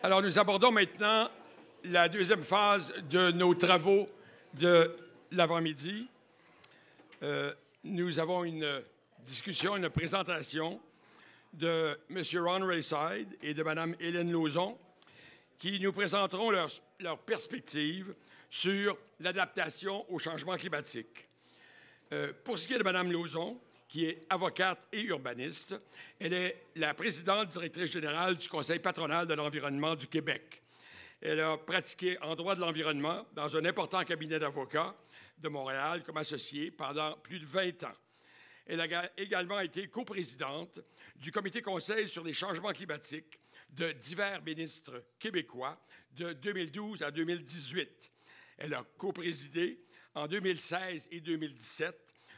Alors, nous abordons maintenant la deuxième phase de nos travaux de l'avant-midi. Nous avons une discussion, une présentation de M. Ron Rayside et de Mme Hélène Lauzon qui nous présenteront leurs perspectives sur l'adaptation au changement climatique. Pour ce qui est de Mme Lauzon, qui est avocate et urbaniste, elle est la présidente directrice générale du Conseil patronal de l'environnement du Québec. Elle a pratiqué en droit de l'environnement dans un important cabinet d'avocats de Montréal comme associée pendant plus de 20 ans. Elle a également été coprésidente du Comité conseil sur les changements climatiques de divers ministres québécois de 2012 à 2018. Elle a coprésidé en 2016 et 2017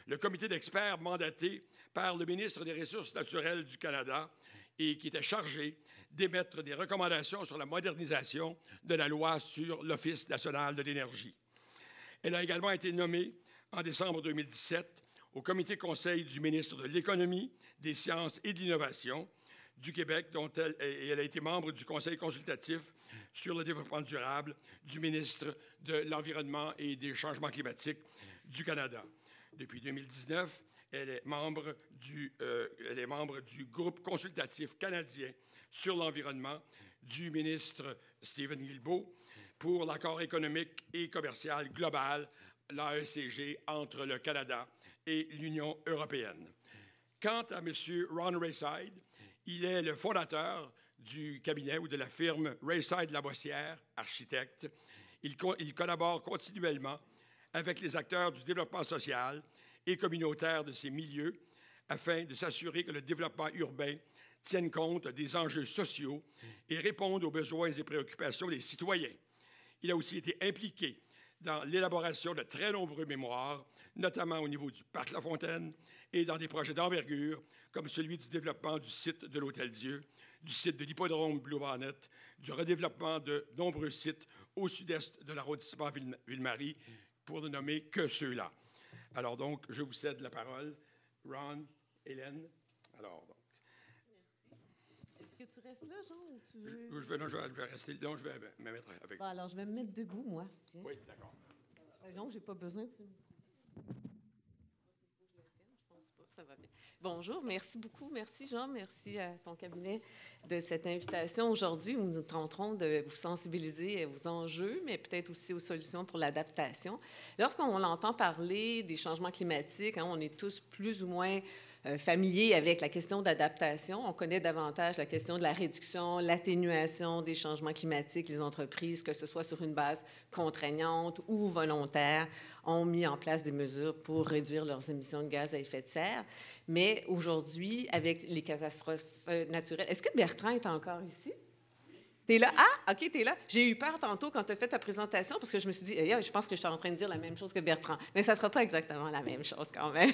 le comité d'experts mandaté par le ministre des Ressources naturelles du Canada et qui était chargé d'émettre des recommandations sur la modernisation de la loi sur l'Office national de l'énergie. Elle a également été nommée en décembre 2017 au comité conseil du ministre de l'Économie, des Sciences et de l'Innovation du Québec, dont elle a été membre du conseil consultatif sur le développement durable du ministre de l'Environnement et des Changements climatiques du Canada. Depuis 2019, elle est membre du groupe consultatif canadien sur l'environnement du ministre Stephen Guilbeault pour l'accord économique et commercial global, l'AECG, entre le Canada et l'Union européenne. Quant à M. Ron Rayside, il est le fondateur du cabinet ou de la firme Rayside-Labossière, architecte. Il collabore continuellement avec les acteurs du développement social et communautaire de ces milieux afin de s'assurer que le développement urbain tienne compte des enjeux sociaux et réponde aux besoins et préoccupations des citoyens. Il a aussi été impliqué dans l'élaboration de très nombreux mémoires, notamment au niveau du Parc Lafontaine et dans des projets d'envergure comme celui du développement du site de l'Hôtel-Dieu, du site de l'hippodrome Blue Bonnet, du redéveloppement de nombreux sites au sud-est de l'arrondissement Ville-Marie, pour ne nommer que ceux-là. Alors donc, je vous cède la parole. Ron, Hélène. Alors, donc. Merci. Est-ce que tu restes là, Jean, ou tu veux... Je vais rester là. Je vais me mettre avec... Bon, alors, je vais me mettre debout, moi. Tiens. Oui, d'accord. Donc, je n'ai pas besoin de... Ça va bien. Bonjour, merci beaucoup. Merci, Jean. Merci à ton cabinet de cette invitation aujourd'hui où nous tenterons de vous sensibiliser aux enjeux, mais peut-être aussi aux solutions pour l'adaptation. Lorsqu'on entend parler des changements climatiques, on est tous plus ou moins familiers avec la question d'adaptation. On connaît davantage la question de la réduction, l'atténuation des changements climatiques. Les entreprises, que ce soit sur une base contraignante ou volontaire, ont mis en place des mesures pour réduire leurs émissions de gaz à effet de serre. Mais aujourd'hui, avec les catastrophes naturelles... Est-ce que Bertrand est encore ici? T'es là? Ah, OK, t'es là. J'ai eu peur tantôt quand tu as fait ta présentation parce que je me suis dit, je pense que je suis en train de dire la même chose que Bertrand. Mais ça ne sera pas exactement la même chose quand même.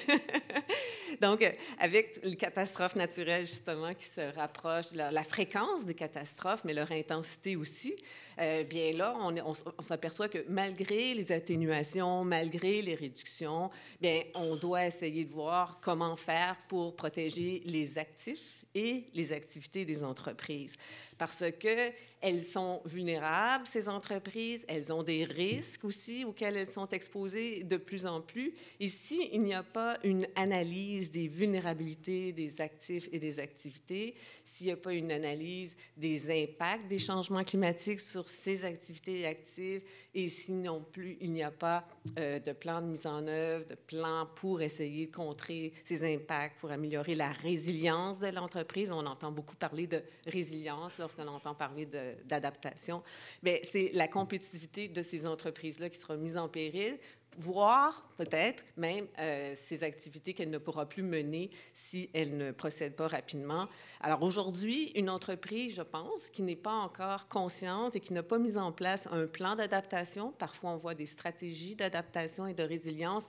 Donc, avec les catastrophes naturelles, justement, qui se rapprochent, la fréquence des catastrophes, mais leur intensité aussi, bien là, on s'aperçoit que malgré les atténuations, malgré les réductions, bien, on doit essayer de voir comment faire pour protéger les actifs et les activités des entreprises. Parce qu'elles sont vulnérables, ces entreprises, elles ont des risques aussi auxquels elles sont exposées de plus en plus. Et s'il n'y a pas une analyse des vulnérabilités des actifs et des activités, s'il n'y a pas une analyse des impacts des changements climatiques sur ces activités et actifs, et si non plus il n'y a pas de plan de mise en œuvre, de plan pour essayer de contrer ces impacts, pour améliorer la résilience de l'entreprise. On entend beaucoup parler de résilience lorsqu'on entend parler d'adaptation. Bien, c'est la compétitivité de ces entreprises-là qui sera mise en péril, voire peut-être même ces activités qu'elle ne pourra plus mener si elle ne procède pas rapidement. Alors aujourd'hui, une entreprise, je pense, qui n'est pas encore consciente et qui n'a pas mis en place un plan d'adaptation, parfois on voit des stratégies d'adaptation et de résilience,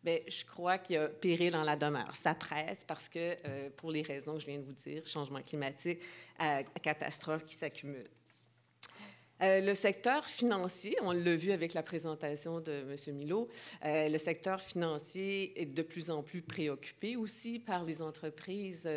bien, je crois qu'il y a péril en la demeure. Ça presse parce que, pour les raisons que je viens de vous dire, changement climatique, catastrophes qui s'accumulent. Le secteur financier, on l'a vu avec la présentation de M. Milot, le secteur financier est de plus en plus préoccupé aussi par les entreprises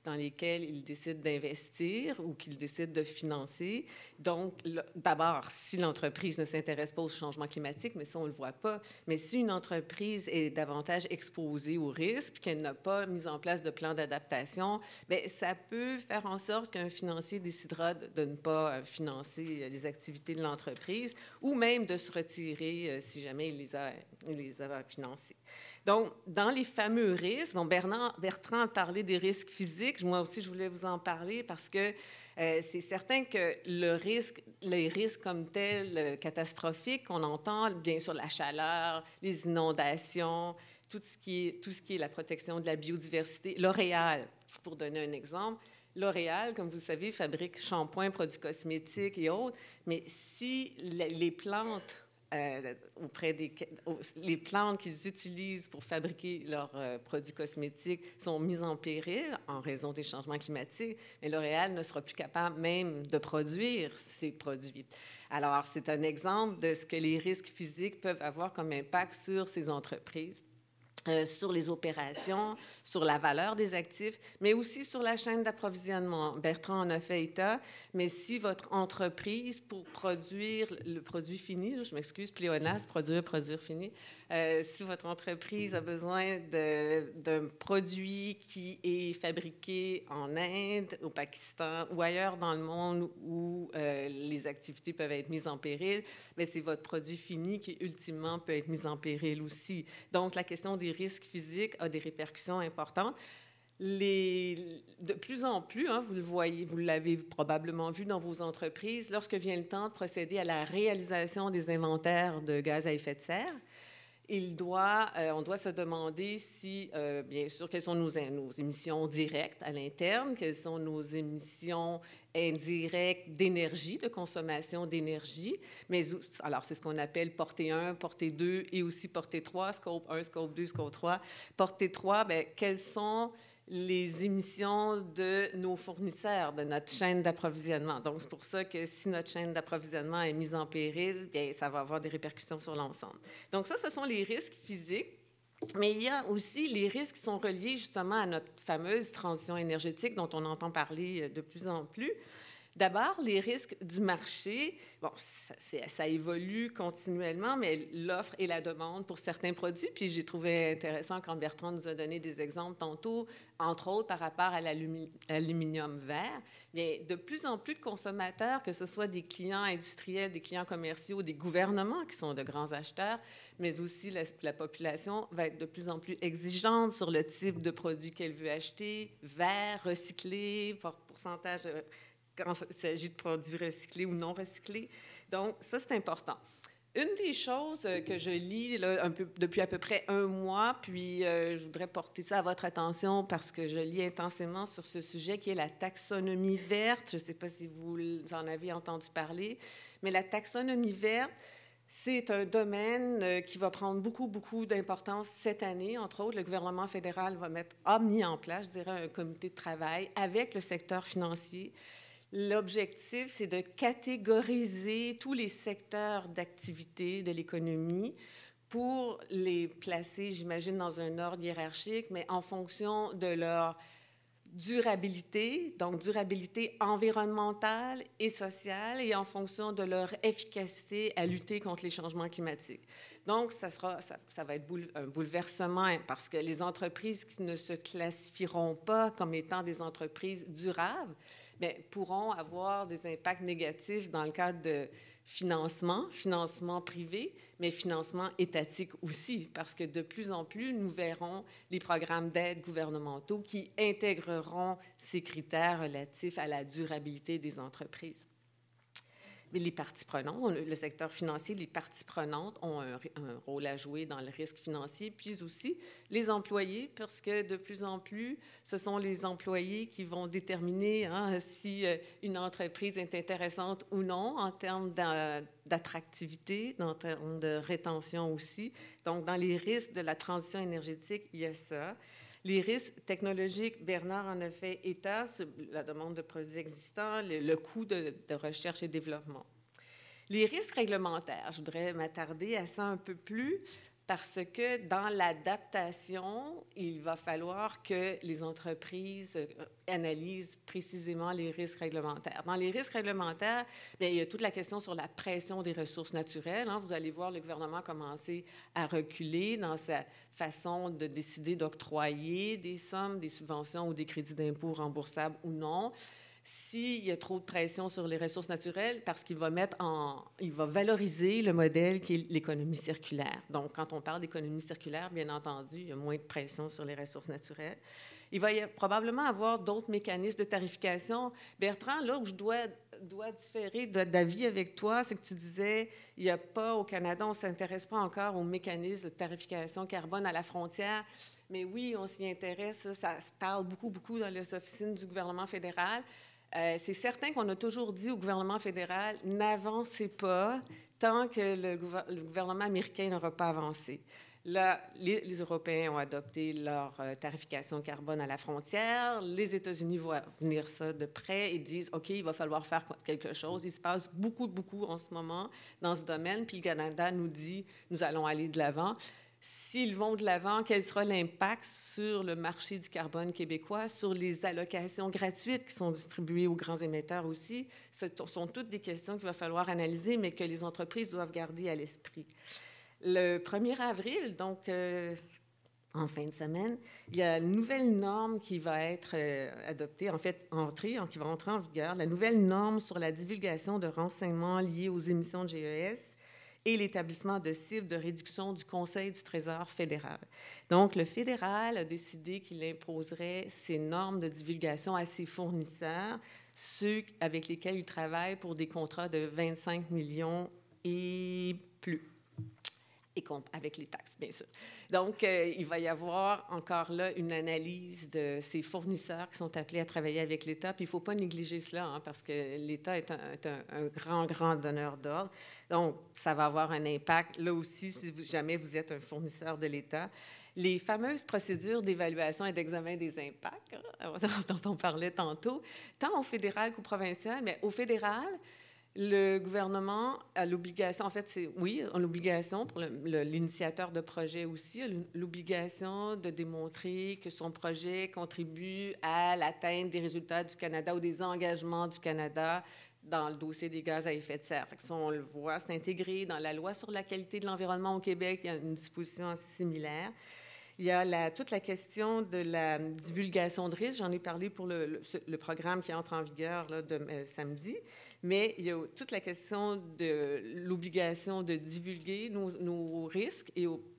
dans lesquelles ils décident d'investir ou qu'ils décident de financer. Donc, d'abord, si l'entreprise ne s'intéresse pas au changement climatique, mais ça, on ne le voit pas, mais si une entreprise est davantage exposée au risque, puis qu'elle n'a pas mis en place de plan d'adaptation, bien, ça peut faire en sorte qu'un financier décidera de ne pas financer les activités de l'entreprise ou même de se retirer si jamais il les a financés. Donc, dans les fameux risques, bon, Bertrand a parlé des risques physiques. Moi aussi, je voulais vous en parler parce que c'est certain que les risques comme tels catastrophiques, on entend bien sûr la chaleur, les inondations, tout ce qui est la protection de la biodiversité. L'Oréal, pour donner un exemple, L'Oréal, comme vous le savez, fabrique shampoings, produits cosmétiques et autres, mais si les plantes les plantes qu'ils utilisent pour fabriquer leurs produits cosmétiques sont mises en péril en raison des changements climatiques, mais L'Oréal ne sera plus capable même de produire ces produits. Alors, c'est un exemple de ce que les risques physiques peuvent avoir comme impact sur ces entreprises. Sur les opérations, sur la valeur des actifs, mais aussi sur la chaîne d'approvisionnement. Bertrand en a fait état, mais si votre entreprise, pour produire le produit fini, je m'excuse, pléonasme, produire fini, si votre entreprise a besoin d'un produit qui est fabriqué en Inde, au Pakistan ou ailleurs dans le monde où les activités peuvent être mises en péril, mais c'est votre produit fini qui, ultimement, peut être mis en péril aussi. Donc, la question des risques physiques a des répercussions importantes. De plus en plus, vous le voyez, vous l'avez probablement vu dans vos entreprises, lorsque vient le temps de procéder à la réalisation des inventaires de gaz à effet de serre, on doit se demander si, bien sûr, quelles sont nos émissions directes à l'interne, quelles sont nos émissions indirectes d'énergie, de consommation d'énergie. Mais alors, c'est ce qu'on appelle portée 1, portée 2 et aussi portée 3, scope 1, scope 2, scope 3. Portée 3, bien, quelles sont les émissions de nos fournisseurs, de notre chaîne d'approvisionnement. Donc, c'est pour ça que si notre chaîne d'approvisionnement est mise en péril, bien, ça va avoir des répercussions sur l'ensemble. Donc, ça, ce sont les risques physiques. Mais il y a aussi les risques qui sont reliés justement à notre fameuse transition énergétique dont on entend parler de plus en plus. D'abord, les risques du marché, bon, ça évolue continuellement, mais l'offre et la demande pour certains produits, puis j'ai trouvé intéressant quand Bertrand nous a donné des exemples tantôt, entre autres par rapport à l'aluminium vert, mais de plus en plus de consommateurs, que ce soit des clients industriels, des clients commerciaux, des gouvernements qui sont de grands acheteurs, mais aussi la population va être de plus en plus exigeante sur le type de produit qu'elle veut acheter, vert, recyclé, pourcentage quand il s'agit de produits recyclés ou non recyclés. Donc, ça, c'est important. Une des choses que je lis là, depuis à peu près un mois, puis je voudrais porter ça à votre attention parce que je lis intensément sur ce sujet qui est la taxonomie verte. Je ne sais pas si vous en avez entendu parler, mais la taxonomie verte, c'est un domaine qui va prendre beaucoup d'importance cette année. Entre autres, le gouvernement fédéral a mis en place, je dirais, un comité de travail avec le secteur financier. L'objectif, c'est de catégoriser tous les secteurs d'activité de l'économie pour les placer, j'imagine, dans un ordre hiérarchique, mais en fonction de leur durabilité, donc durabilité environnementale et sociale, et en fonction de leur efficacité à lutter contre les changements climatiques. Donc, ça va être un bouleversement parce que les entreprises qui ne se classifieront pas comme étant des entreprises durables, bien, pourront avoir des impacts négatifs dans le cadre de financement privé, mais financement étatique aussi, parce que de plus en plus, nous verrons les programmes d'aide gouvernementaux qui intégreront ces critères relatifs à la durabilité des entreprises. Mais les parties prenantes, le secteur financier, les parties prenantes ont un rôle à jouer dans le risque financier, puis aussi les employés, parce que de plus en plus, ce sont les employés qui vont déterminer si une entreprise est intéressante ou non en termes d'attractivité, en termes de rétention aussi. Donc, dans les risques de la transition énergétique, il y a ça. Les risques technologiques, Bernard en a fait état, la demande de produits existants, le coût de recherche et développement. Les risques réglementaires, je voudrais m'attarder à ça un peu plus parce que dans l'adaptation, il va falloir que les entreprises analysent précisément les risques réglementaires. Dans les risques réglementaires, bien, il y a toute la question sur la pression des ressources naturelles. Hein. Vous allez voir le gouvernement commencer à reculer dans sa façon de décider d'octroyer des sommes, des subventions ou des crédits d'impôt remboursables ou non. S'il y a trop de pression sur les ressources naturelles, parce qu'il va il va valoriser le modèle qui est l'économie circulaire. Donc, quand on parle d'économie circulaire, bien entendu, il y a moins de pression sur les ressources naturelles. Il va probablement avoir d'autres mécanismes de tarification. Bertrand, là où je dois différer d'avis avec toi, c'est que tu disais, il n'y a pas au Canada, on ne s'intéresse pas encore aux mécanismes de tarification carbone à la frontière. Mais oui, on s'y intéresse. Ça se parle beaucoup, beaucoup dans les officines du gouvernement fédéral. C'est certain qu'on a toujours dit au gouvernement fédéral, n'avancez pas tant que le gouvernement américain n'aura pas avancé. Là, les Européens ont adopté leur tarification carbone à la frontière. Les États-Unis vont venir ça de près et disent, OK, il va falloir faire quelque chose. Il se passe beaucoup, beaucoup en ce moment dans ce domaine. Puis le Canada nous dit, nous allons aller de l'avant. S'ils vont de l'avant, quel sera l'impact sur le marché du carbone québécois, sur les allocations gratuites qui sont distribuées aux grands émetteurs aussi? Ce sont toutes des questions qu'il va falloir analyser, mais que les entreprises doivent garder à l'esprit. Le 1er avril, donc en fin de semaine, il y a une nouvelle norme qui va être adoptée, en fait, qui va entrer en vigueur, la nouvelle norme sur la divulgation de renseignements liés aux émissions de GES et l'établissement de cibles de réduction du Conseil du Trésor fédéral. Donc, le fédéral a décidé qu'il imposerait ces normes de divulgation à ses fournisseurs, ceux avec lesquels il travaille pour des contrats de 25 millions et plus, et avec les taxes, bien sûr. Donc, il va y avoir encore là une analyse de ces fournisseurs qui sont appelés à travailler avec l'État. Puis il ne faut pas négliger cela, hein, parce que l'État est un grand, grand donneur d'ordre. Donc, ça va avoir un impact, là aussi, si jamais vous êtes un fournisseur de l'État. Les fameuses procédures d'évaluation et d'examen des impacts, hein, dont on parlait tantôt, tant au fédéral qu'au provincial, mais au fédéral, le gouvernement a l'obligation, en fait, l'obligation pour l'initiateur de projet aussi, a l'obligation de démontrer que son projet contribue à l'atteinte des résultats du Canada ou des engagements du Canada dans le dossier des gaz à effet de serre. Fait que ça, on le voit, c'est intégré dans la loi sur la qualité de l'environnement au Québec. Il y a une disposition assez similaire. Il y a toute la question de la divulgation de risques. J'en ai parlé pour le programme qui entre en vigueur là, samedi. Mais il y a toute la question de l'obligation de divulguer nos risques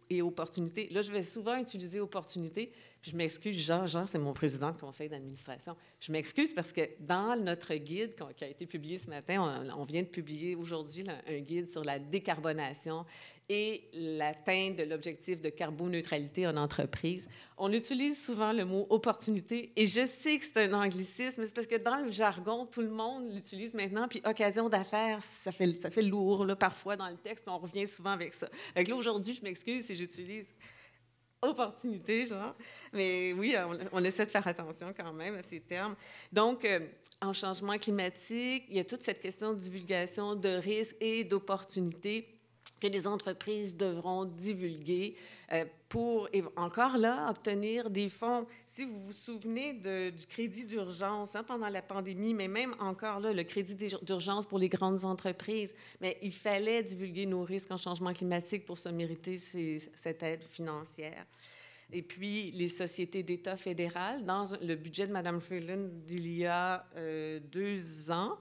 et opportunités. Là, je vais souvent utiliser opportunités. Puis je m'excuse, Jean, c'est mon président de conseil d'administration. Je m'excuse parce que dans notre guide qui a été publié ce matin, on vient de publier aujourd'hui un guide sur la décarbonation et l'atteinte de l'objectif de carboneutralité en entreprise. On utilise souvent le mot « opportunité » et je sais que c'est un anglicisme, mais c'est parce que dans le jargon, tout le monde l'utilise maintenant, puis « occasion d'affaires », ça fait lourd là, parfois dans le texte, on revient souvent avec ça. Donc là, aujourd'hui, je m'excuse si j'utilise « opportunité », genre, mais oui, on essaie de faire attention quand même à ces termes. Donc, en changement climatique, il y a toute cette question de divulgation de risques et d'opportunités que les entreprises devront divulguer pour, encore là, obtenir des fonds. Si vous vous souvenez du crédit d'urgence pendant la pandémie, mais même encore là, le crédit d'urgence pour les grandes entreprises, mais il fallait divulguer nos risques en changement climatique pour se mériter cette aide financière. Et puis, les sociétés d'État fédérales, dans le budget de Mme Freeland d'il y a 2 ans,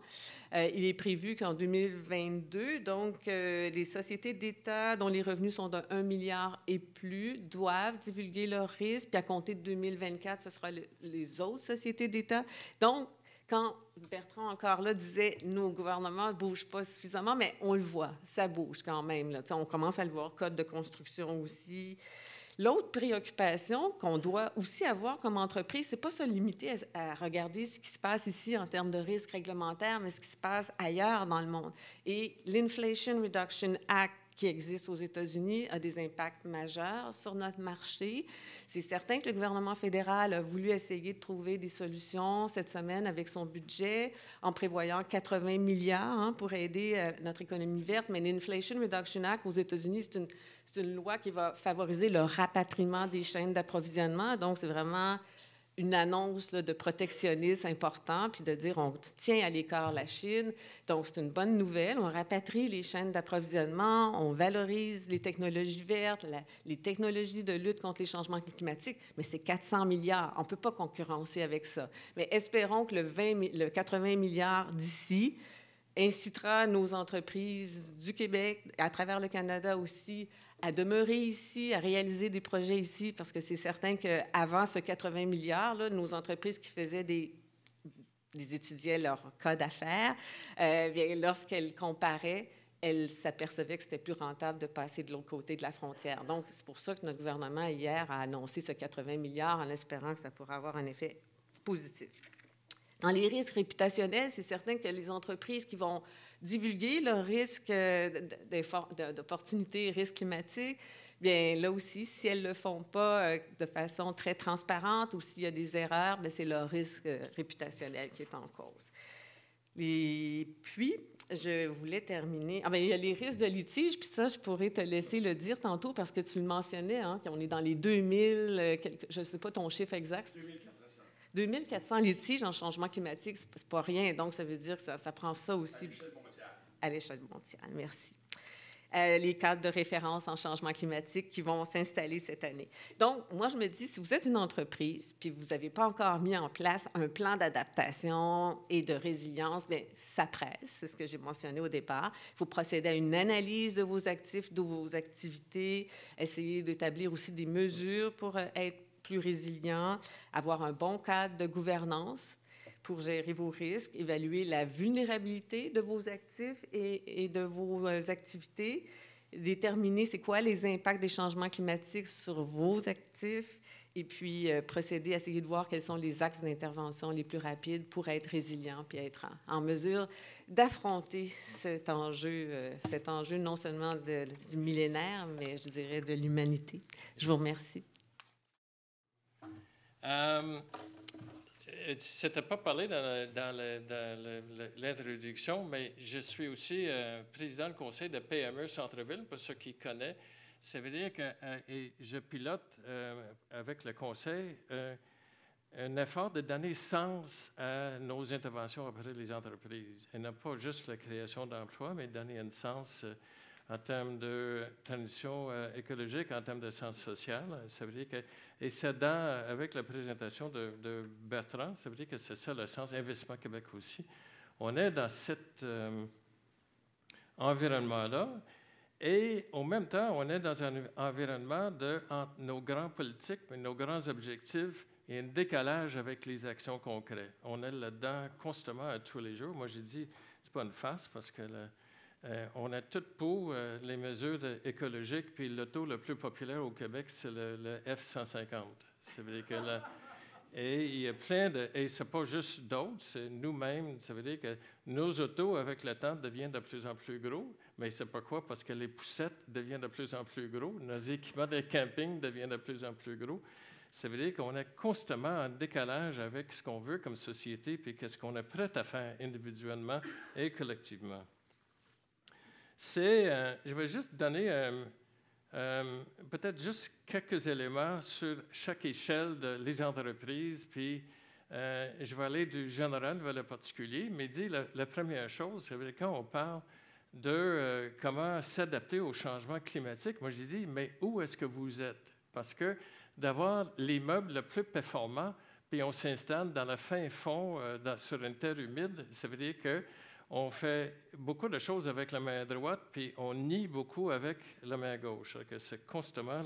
il est prévu qu'en 2022, donc, les sociétés d'État dont les revenus sont de 1 milliard et plus doivent divulguer leurs risques, puis à compter de 2024, ce sera les autres sociétés d'État. Donc, quand Bertrand, encore là, disait « nos gouvernements ne bougent pas suffisamment », mais on le voit, ça bouge quand même. Là. On commence à le voir, code de construction aussi. L'autre préoccupation qu'on doit aussi avoir comme entreprise, c'est pas se limiter à regarder ce qui se passe ici en termes de risques réglementaires, mais ce qui se passe ailleurs dans le monde. Et l'Inflation Reduction Act qui existe aux États-Unis a des impacts majeurs sur notre marché. C'est certain que le gouvernement fédéral a voulu essayer de trouver des solutions cette semaine avec son budget en prévoyant 80 milliards pour aider notre économie verte. Mais l'Inflation Reduction Act aux États-Unis, c'est une loi qui va favoriser le rapatriement des chaînes d'approvisionnement. Donc, c'est vraiment une annonce là, de protectionnisme important, puis de dire on tient à l'écart la Chine. Donc, c'est une bonne nouvelle. On rapatrie les chaînes d'approvisionnement, on valorise les technologies vertes, les technologies de lutte contre les changements climatiques, mais c'est 400 milliards. On ne peut pas concurrencer avec ça. Mais espérons que le 80 milliards d'ici incitera nos entreprises du Québec, à travers le Canada aussi, à demeurer ici, à réaliser des projets ici, parce que c'est certain qu'avant ce 80 milliards, là, nos entreprises qui faisaient étudiaient leur cas d'affaires, lorsqu'elles comparaient, elles s'apercevaient que c'était plus rentable de passer de l'autre côté de la frontière. Donc, c'est pour ça que notre gouvernement, hier, a annoncé ce 80 milliards en espérant que ça pourrait avoir un effet positif. Dans les risques réputationnels, c'est certain que les entreprises qui vont divulguer leurs risques d'opportunités et risques climatiques, bien là aussi, si elles ne le font pas de façon très transparente ou s'il y a des erreurs, bien, c'est leur risque réputationnel qui est en cause. Et puis, je voulais terminer. Ah, bien, il y a les risques de litige, puis ça, je pourrais te laisser le dire tantôt parce que tu le mentionnais, hein, qu'on est dans les 2000, je ne sais pas ton chiffre exact. 2400 litiges en changement climatique, c'est pas rien. Donc, ça veut dire que ça prend ça aussi. À l'échelle mondiale, merci. Les cadres de référence en changement climatique qui vont s'installer cette année. Donc, moi, je me dis, si vous êtes une entreprise puis vous n'avez pas encore mis en place un plan d'adaptation et de résilience, bien, ça presse, c'est ce que j'ai mentionné au départ. Il faut procéder à une analyse de vos actifs, de vos activités, essayer d'établir aussi des mesures pour être plus résilient, avoir un bon cadre de gouvernance pour gérer vos risques, évaluer la vulnérabilité de vos actifs et de vos activités, déterminer c'est quoi les impacts des changements climatiques sur vos actifs et puis procéder à essayer de voir quels sont les axes d'intervention les plus rapides pour être résilient puis être en mesure d'affronter cet enjeu non seulement du millénaire, mais je dirais de l'humanité. Je vous remercie. C'était pas parlé dans l'introduction, mais je suis aussi président du conseil de PME Centre-Ville, pour ceux qui connaissent. Ça veut dire que je pilote avec le conseil un effort de donner sens à nos interventions auprès des entreprises. Et non pas juste la création d'emplois, mais donner un sens en termes de transition écologique, en termes de sens social. Ça veut dire que, et c'est avec la présentation de Bertrand, ça veut dire que c'est ça le sens Investissement Québec aussi. On est dans cet environnement-là et en même temps, on est dans un environnement entre nos grands politiques, nos grands objectifs et un décalage avec les actions concrètes. On est là-dedans constamment à tous les jours. Moi, j'ai dit, c'est pas une farce parce que on a tout pour les mesures écologiques, puis l'auto le plus populaire au Québec, c'est le F-150. Ça veut dire que et il y a plein de... Et ce n'est pas juste d'autres, c'est nous-mêmes. Ça veut dire que nos autos, avec le temps, deviennent de plus en plus gros. Mais c'est pourquoi? Parce que les poussettes deviennent de plus en plus gros. Nos équipements de camping deviennent de plus en plus gros. Ça veut dire qu'on est constamment en décalage avec ce qu'on veut comme société, puis qu'est-ce qu'on est prêt à faire individuellement et collectivement. Je vais juste donner peut-être juste quelques éléments sur chaque échelle des entreprises, puis je vais aller du général vers le particulier, mais la première chose, c'est quand on parle de comment s'adapter au changement climatique, moi j'ai dit, mais où est-ce que vous êtes? Parce que d'avoir l'immeuble le plus performant, puis on s'installe dans le fin fond sur une terre humide, ça veut dire que on fait beaucoup de choses avec la main droite, puis on nie beaucoup avec la main gauche. Que c'est constamment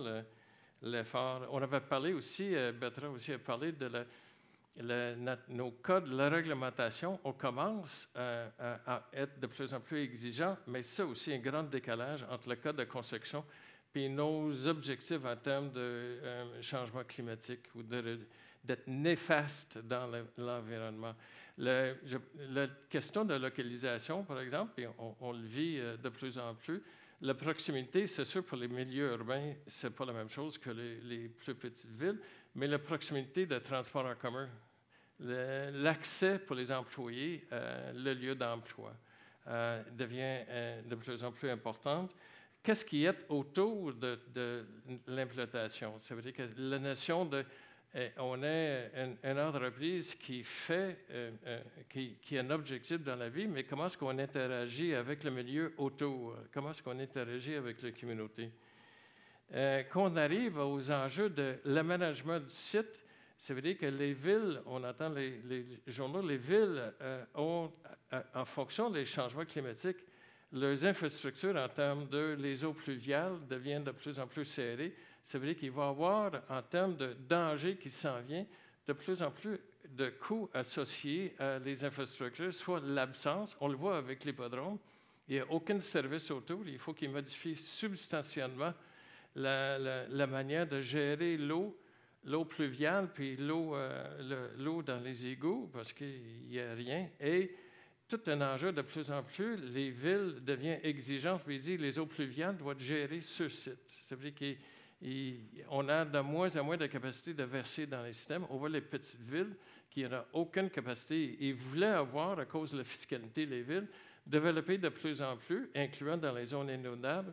l'effort. On avait parlé aussi, Bertrand aussi a parlé de nos codes, la réglementation. On commence à être de plus en plus exigeants, mais ça aussi, un grand décalage entre le code de construction puis nos objectifs en termes de changement climatique ou d'être néfaste dans l'environnement. La question de localisation, par exemple, et on le vit de plus en plus, La proximité, c'est sûr, pour les milieux urbains, ce n'est pas la même chose que les plus petites villes, mais la proximité de transport en commun, l'accès pour les employés, le lieu d'emploi, devient de plus en plus importante. Qu'est-ce qui est autour de l'implantation? Ça veut dire que la notion de... on est une entreprise qui qui a un objectif dans la vie, mais comment est-ce qu'on interagit avec le milieu autour? Comment est-ce qu'on interagit avec la communauté? Quand on arrive aux enjeux de l'aménagement du site, ça veut dire que les villes, on entend les journaux, les villes ont, en fonction des changements climatiques, leurs infrastructures en termes de les eaux pluviales deviennent de plus en plus serrées. Ça veut dire qu'il va y avoir, en termes de danger qui s'en vient, de plus en plus de coûts associés à les infrastructures, soit l'absence, on le voit avec l'hippodrome, il n'y a aucun service autour, il faut qu'ils modifient substantiellement la manière de gérer l'eau pluviale, puis l'eau dans les égouts, parce qu'il n'y a rien. Et tout un enjeu de plus en plus, les villes deviennent exigeantes, puis ils disent les eaux pluviales doivent être gérées sur site. Ça veut dire qu'on a de moins en moins de capacité de verser dans les systèmes. On voit les petites villes qui n'ont aucune capacité. Ils voulaient avoir, à cause de la fiscalité des villes, développer de plus en plus, incluant dans les zones inondables.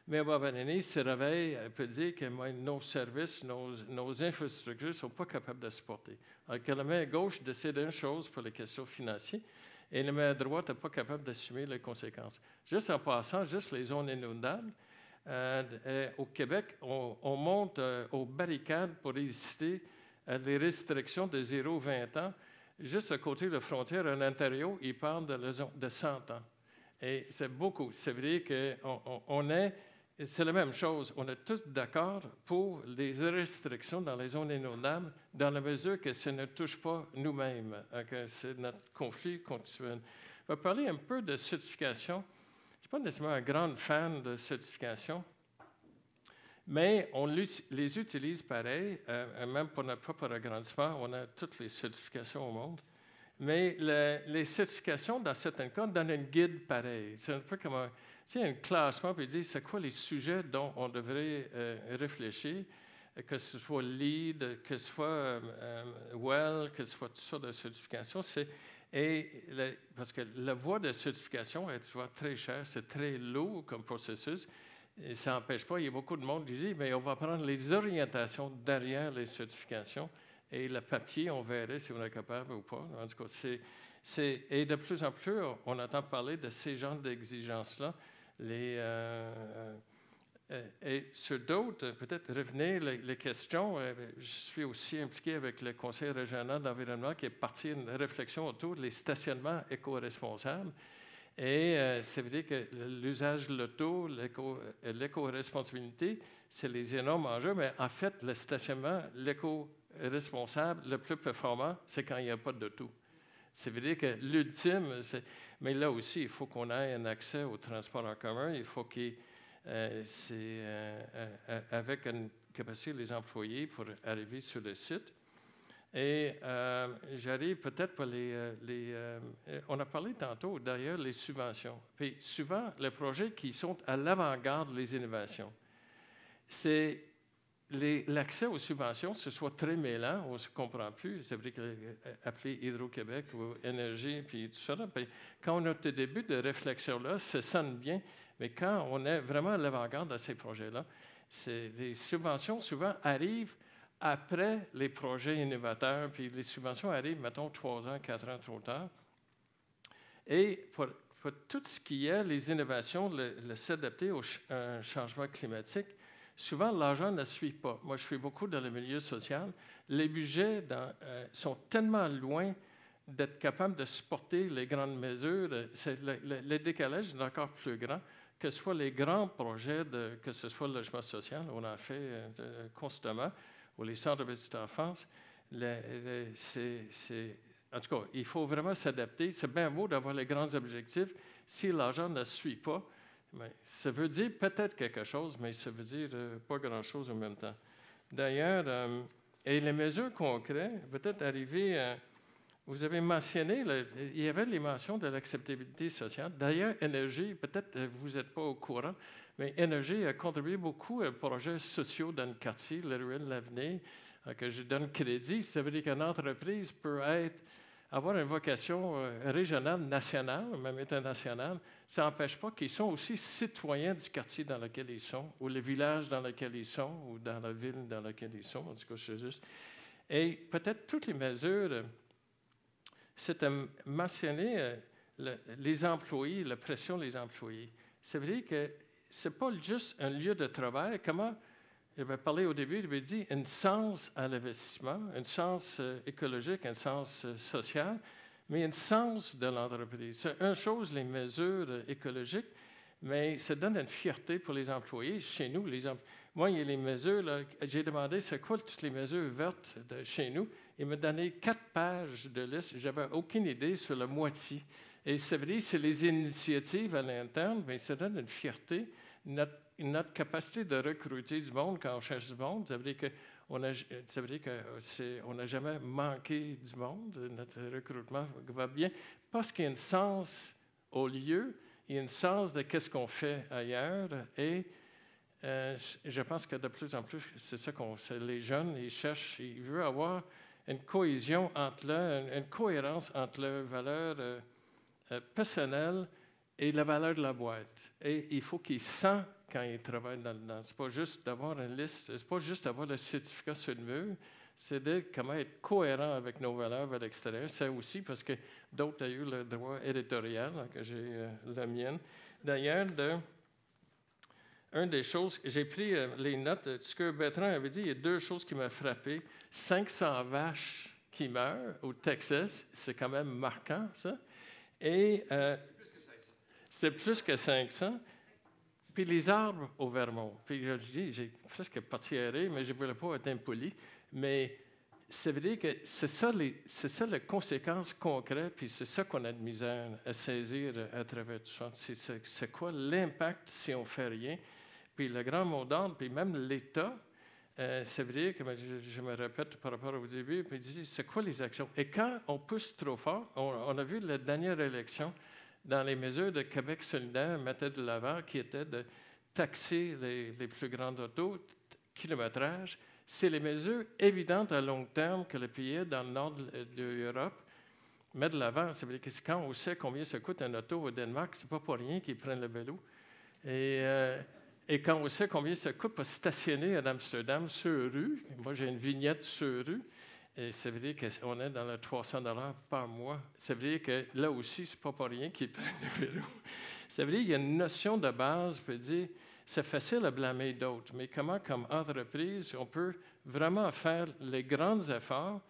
Mais à un moment donné, il se réveille, elle peut dire que nos services, nos infrastructures ne sont pas capables de supporter. Alors que la main gauche décide une chose pour les questions financières et la main droite n'est pas capable d'assumer les conséquences. Juste en passant, juste les zones inondables, au Québec, on monte aux barricades pour résister à des restrictions de 0-20 ans. Juste à côté de la frontière, en Ontario, ils parlent de 100 ans. Et c'est beaucoup. Ça veut dire qu'on est... C'est la même chose. On est tous d'accord pour les restrictions dans les zones inondables, dans la mesure que ça ne touche pas nous-mêmes, que c'est notre conflit continuel. On va parler un peu de certification. Je ne suis pas nécessairement un grand fan de certification, mais on les utilise pareil, même pour notre propre agrandissement. On a toutes les certifications au monde. Mais les certifications, dans certains cas, donnent un guide pareil. C'est un peu comme un classement, puis dire c'est quoi les sujets dont on devrait réfléchir, que ce soit LEED, que ce soit WELL, que ce soit tout ça de certification. Parce que la voie de certification est souvent très chère, c'est très lourd comme processus. Et ça n'empêche pas, il y a beaucoup de monde qui dit mais on va prendre les orientations derrière les certifications. Et le papier, on verrait si on est capable ou pas. En tout cas, et de plus en plus, on entend parler de ces genres d'exigences-là. Et sur d'autres, peut-être revenir les questions. Je suis aussi impliqué avec le Conseil régional d'environnement qui est parti d'une réflexion autour des stationnements éco-responsables. Et ça veut dire que l'usage de l'auto, l'éco-responsabilité, c'est les énormes enjeux, mais en fait, le stationnement, l'éco-responsable, le plus performant, c'est quand il n'y a pas d'auto. Ça veut dire que l'ultime, mais là aussi, il faut qu'on ait un accès au transport en commun, il faut avec une capacité des employés pour arriver sur le site. Et j'arrive peut-être pour on a parlé tantôt, d'ailleurs, les subventions. Puis souvent, les projets qui sont à l'avant-garde des innovations, c'est l'accès aux subventions, ce soit très mêlant, on ne se comprend plus. C'est vrai qu'appeler Hydro-Québec ou Énergie, puis tout ça. Puis quand on est au début de réflexion-là, ça sonne bien, mais quand on est vraiment à l'avant-garde de ces projets-là, les subventions souvent arrivent après les projets innovateurs, puis les subventions arrivent, mettons, 3 ans, 4 ans trop tard. Et pour tout ce qui est les innovations, s'adapter au changement climatique, souvent, l'argent ne suit pas. Moi, je suis beaucoup dans le milieu social. Les budgets sont tellement loin d'être capables de supporter les grandes mesures. Le décalage est encore plus grand, que ce soit les grands projets, que ce soit le logement social, on en fait constamment, ou les centres de petite enfance. En tout cas, il faut vraiment s'adapter. C'est bien beau d'avoir les grands objectifs. Si l'argent ne suit pas, mais ça veut dire peut-être quelque chose, mais ça veut dire pas grand-chose en même temps. D'ailleurs, et les mesures concrètes, peut-être arriver vous avez mentionné, il y avait les mentions de l'acceptabilité sociale. D'ailleurs, Énergie, peut-être vous n'êtes pas au courant, mais Énergie a contribué beaucoup à projets sociaux dans le quartier, la ruelle de l'Avenir, que je donne crédit. Ça veut dire qu'une entreprise peut avoir une vocation régionale, nationale, même internationale. Ça n'empêche pas qu'ils sont aussi citoyens du quartier dans lequel ils sont, ou le village dans lequel ils sont, ou dans la ville dans laquelle ils sont. En tout cas, c'est juste. Et peut-être toutes les mesures, c'est mentionner les employés, la pression des employés. C'est vrai que ce n'est pas juste un lieu de travail. Comment, je vais parler au début, il avait dit un sens à l'investissement, un sens écologique, un sens social, mais un sens de l'entreprise. C'est une chose, les mesures écologiques, mais ça donne une fierté pour les employés. Chez nous, moi, il y a les mesures, là, j'ai demandé c'est quoi toutes les mesures vertes de chez nous. Il m'a donné 4 pages de liste. Je n'avais aucune idée sur la moitié. Et c'est vrai, c'est les initiatives à l'interne, mais ça donne une fierté. Notre capacité de recruter du monde quand on cherche du monde, ça veut dire qu'on n'a jamais manqué du monde. Notre recrutement va bien parce qu'il y a un sens au lieu, il y a un sens de qu'est-ce qu'on fait ailleurs. Et je pense que de plus en plus, c'est ça les jeunes, ils cherchent, ils veulent avoir une cohésion entre une cohérence entre leurs valeurs personnelles et la valeur de la boîte. Et il faut qu'ils sentent quand ils travaillent là-dedans. Ce n'est pas juste d'avoir une liste, ce n'est pas juste d'avoir le certificat sur le mur, c'est de comment être cohérent avec nos valeurs à l'extérieur. C'est aussi parce que d'autres ont eu le droit éditorial, que j'ai la mienne. D'ailleurs, une des choses, j'ai pris les notes, ce que Bertrand avait dit, il y a 2 choses qui m'ont frappé. 500 vaches qui meurent au Texas, c'est quand même marquant, ça. Et c'est plus que 500. Puis les arbres au Vermont. Puis j'ai presque parti errer, mais je ne voulais pas être impoli. Mais ça veut dire que c'est ça les conséquences concrètes, puis c'est ça qu'on a de misère à saisir à travers tout ça. C'est quoi l'impact si on ne fait rien? Puis le grand mot d'ordre, puis même l'État, ça veut dire que je me répète par rapport au début, puis il dit, c'est quoi les actions? Et quand on pousse trop fort, on a vu la dernière élection, dans les mesures de Québec solidaire, mettait de l'avant, qui était de taxer les plus grandes autos, kilométrage. C'est les mesures évidentes à long terme que le pays dans le nord de l'Europe met de l'avant. Ça veut dire que quand on sait combien ça coûte un auto au Danemark, c'est pas pour rien qu'ils prennent le vélo. Et quand on sait combien ça coûte pour stationner à Amsterdam sur rue, moi j'ai une vignette sur rue, et ça veut dire qu'on est dans le 300 $ par mois. Ça veut dire que là aussi, c'est pas pour rien qu'ils prennent le vélo. Ça veut dire qu'il y a une notion de base, peut dire, c'est facile à blâmer d'autres, mais comment, comme entreprise, on peut vraiment faire les grands efforts,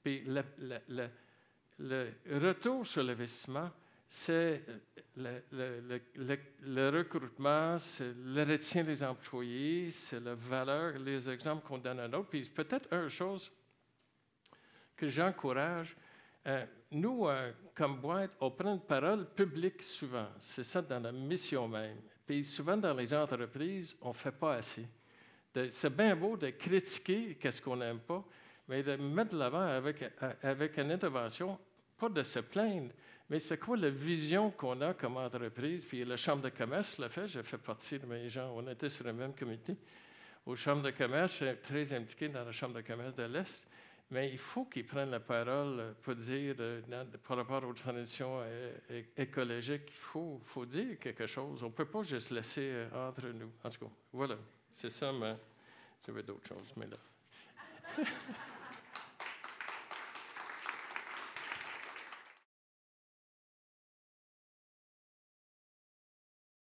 puis le retour sur l'investissement, c'est le recrutement, c'est le retien des employés, c'est la valeur, les exemples qu'on donne à d'autres. Puis peut-être une chose que j'encourage, nous, comme boîte, on prend une parole publique souvent. C'est ça dans la mission même. Puis souvent dans les entreprises, on ne fait pas assez. C'est bien beau de critiquer qu'est-ce qu'on n'aime pas, mais de mettre de l'avant avec une intervention, pas de se plaindre, mais c'est quoi la vision qu'on a comme entreprise? Puis la Chambre de commerce l'a fait, j'ai fait partie de mes gens, on était sur le même comité. Aux Chambres de commerce, je suis très impliqué dans la Chambre de commerce de l'Est, mais il faut qu'ils prennent la parole pour dire, par rapport aux transitions écologiques, il faut dire quelque chose. On ne peut pas juste laisser entre nous. En tout cas, voilà, c'est ça, mais j'avais d'autres choses, mais là.